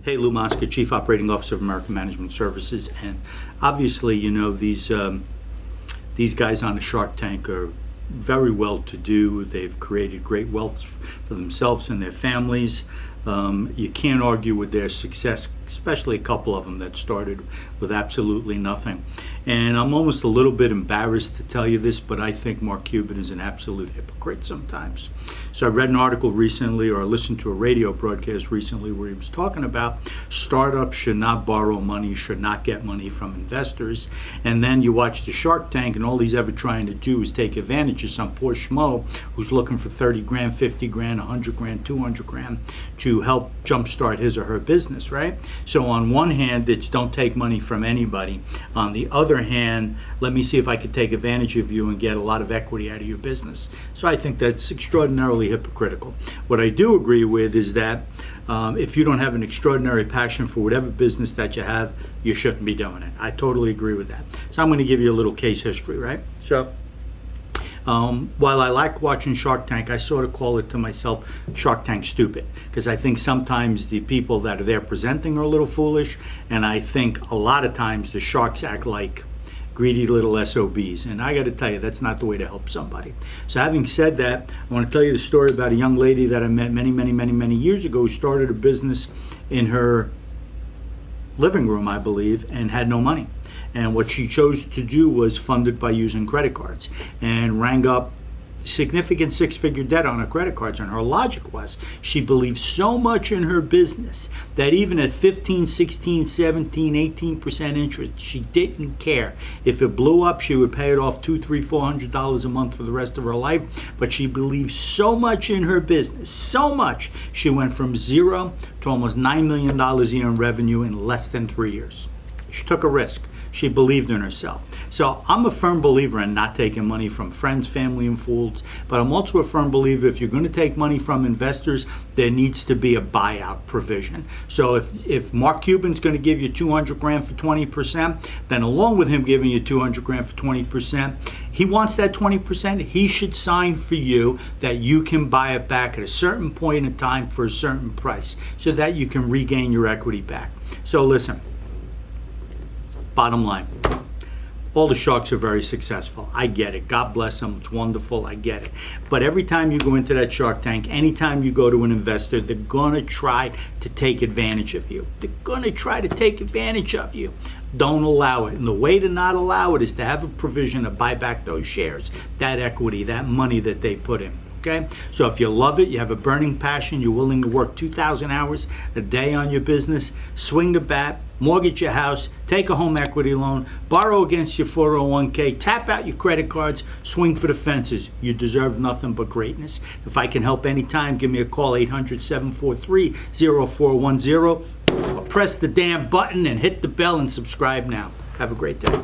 Hey, Lou Mosca, Chief Operating Officer of American Management Services, and obviously, you know, these guys on the Shark Tank are very well to do. They've created great wealth for themselves and their families. You can't argue with their success, especially a couple of them that started with absolutely nothing. And I'm almost a little bit embarrassed to tell you this, but I think Mark Cuban is an absolute hypocrite sometimes. So I read an article recently, or I listened to a radio broadcast recently, where he was talking about startups should not borrow money, should not get money from investors. And then you watch the Shark Tank, and all he's ever trying to do is take advantage of some poor schmo who's looking for 30 grand, 50 grand, 100 grand, 200 grand to help jumpstart his or her business, right? So on one hand, it's don't take money from anybody. On the other hand, let me see if I could take advantage of you and get a lot of equity out of your business. So I think that's extraordinarily hypocritical. What I do agree with is that if you don't have an extraordinary passion for whatever business that you have, you shouldn't be doing it. I totally agree with that. So I'm going to give you a little case history, right? So while I like watching Shark Tank, I sort of call it to myself Shark Tank stupid, because I think sometimes the people that are there presenting are a little foolish, and I think a lot of times the sharks act like greedy little SOBs, and I got to tell you, that's not the way to help somebody. So having said that, I want to tell you the story about a young lady that I met many years ago who started a business in her living room, I believe, and had no money. And what she chose to do was fund it by using credit cards, and rang up significant six-figure debt on her credit cards. And her logic was she believed so much in her business that even at 15, 16, 17, 18% interest, she didn't care. If it blew up, she would pay it off $200, $300, $400 a month for the rest of her life. But she believed so much in her business, so much, she went from zero to almost $9 million a year in revenue in less than 3 years. She took a risk. She believed in herself. So I'm a firm believer in not taking money from friends, family, and fools, but I'm also a firm believer if you're going to take money from investors, there needs to be a buyout provision. So if Mark Cuban's going to give you 200 grand for 20%, then along with him giving you 200 grand for 20%, he wants that 20%, he should sign for you that you can buy it back at a certain point in time for a certain price so that you can regain your equity back. So listen, bottom line, all the sharks are very successful. I get it. God bless them. It's wonderful. I get it. But every time you go into that Shark Tank, anytime you go to an investor, they're going to try to take advantage of you. They're going to try to take advantage of you. Don't allow it. And the way to not allow it is to have a provision to buy back those shares, that equity, that money that they put in. Okay? So if you love it, you have a burning passion, you're willing to work 2,000 hours a day on your business, swing the bat, mortgage your house, take a home equity loan, borrow against your 401k, tap out your credit cards, swing for the fences. You deserve nothing but greatness. If I can help anytime, give me a call, 800-743-0410. Press the damn button and hit the bell and subscribe now. Have a great day.